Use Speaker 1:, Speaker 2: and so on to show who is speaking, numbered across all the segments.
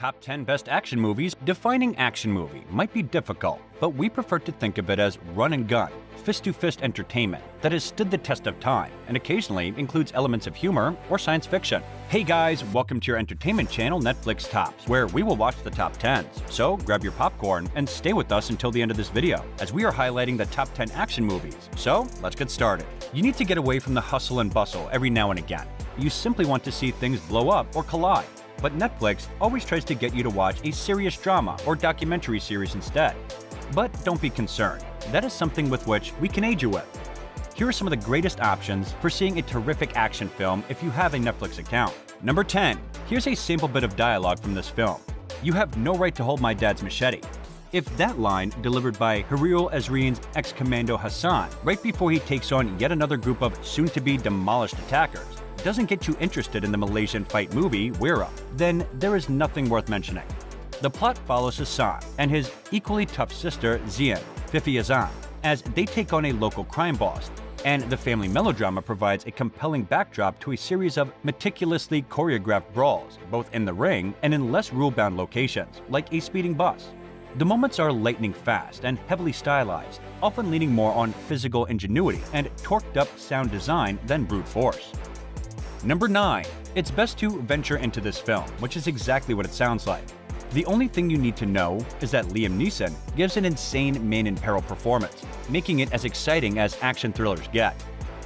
Speaker 1: Top 10 Best Action Movies. Defining action movie might be difficult, but we prefer to think of it as run and gun, fist-to-fist entertainment that has stood the test of time and occasionally includes elements of humor or science fiction. Hey guys, welcome to your entertainment channel Netflix Tops, where we will watch the top 10s. So grab your popcorn and stay with us until the end of this video, as we are highlighting the top 10 action movies. So let's get started. You need to get away from the hustle and bustle every now and again. You simply want to see things blow up or collide. But Netflix always tries to get you to watch a serious drama or documentary series instead. But don't be concerned, that is something with which we can aid you with. Here are some of the greatest options for seeing a terrific action film if you have a Netflix account. Number 10. Here's a sample bit of dialogue from this film. "You have no right to hold my dad's machete." If that line, delivered by Huriel Ezrian's ex-commando Hassan right before he takes on yet another group of soon-to-be demolished attackers, doesn't get you interested in the Malaysian fight movie Wira, then there is nothing worth mentioning. The plot follows Hassan and his equally tough sister Zian, Fifi Azan, as they take on a local crime boss, and the family melodrama provides a compelling backdrop to a series of meticulously choreographed brawls, both in the ring and in less rule-bound locations, like a speeding bus. The moments are lightning fast and heavily stylized, often leaning more on physical ingenuity and torqued-up sound design than brute force. Number 9. It's best to venture into this film, which is exactly what it sounds like. The only thing you need to know is that Liam Neeson gives an insane man-in-peril performance, making it as exciting as action thrillers get.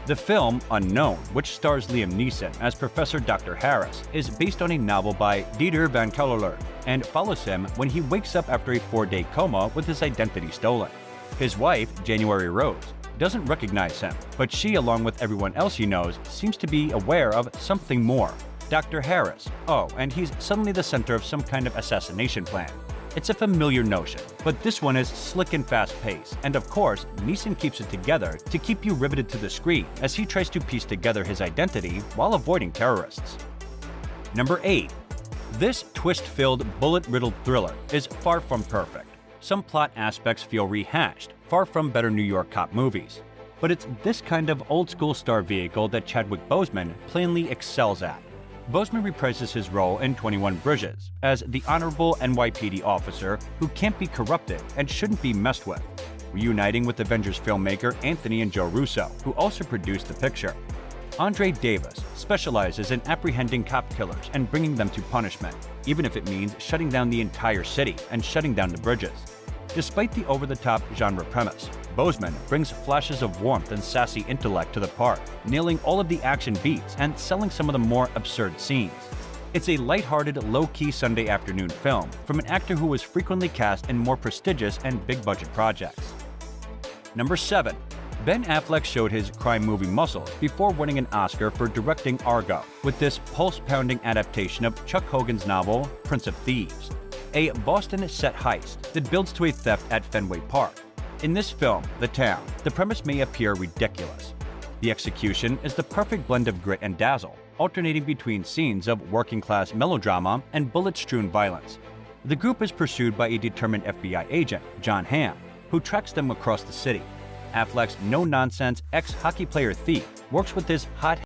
Speaker 1: The film, Unknown, which stars Liam Neeson as Professor Dr. Harris, is based on a novel by Dieter van Keulen and follows him when he wakes up after a 4-day coma with his identity stolen. His wife, January Rose, doesn't recognize him, but she, along with everyone else he knows, seems to be aware of something more. Dr. Harris. Oh, and he's suddenly the center of some kind of assassination plan. It's a familiar notion, but this one is slick and fast-paced, and of course, Neeson keeps it together to keep you riveted to the screen as he tries to piece together his identity while avoiding terrorists. Number 8. This twist-filled, bullet-riddled thriller is far from perfect. Some plot aspects feel rehashed, far from better New York cop movies. But it's this kind of old-school star vehicle that Chadwick Boseman plainly excels at. Boseman reprises his role in 21 Bridges as the honorable NYPD officer who can't be corrupted and shouldn't be messed with, reuniting with Avengers filmmaker Anthony and Joe Russo, who also produced the picture. Andre Davis specializes in apprehending cop killers and bringing them to punishment, even if it means shutting down the entire city and shutting down the bridges. Despite the over-the-top genre premise, Boseman brings flashes of warmth and sassy intellect to the part, nailing all of the action beats and selling some of the more absurd scenes. It's a lighthearted, low-key Sunday afternoon film from an actor who was frequently cast in more prestigious and big-budget projects. Number 7. Ben Affleck showed his crime movie muscles before winning an Oscar for directing Argo, with this pulse-pounding adaptation of Chuck Hogan's novel Prince of Thieves, a Boston-set heist that builds to a theft at Fenway Park. In this film, The Town, the premise may appear ridiculous. The execution is the perfect blend of grit and dazzle, alternating between scenes of working-class melodrama and bullet-strewn violence. The group is pursued by a determined FBI agent, John Hamm, who tracks them across the city. Affleck's no-nonsense ex-hockey player thief works with his hot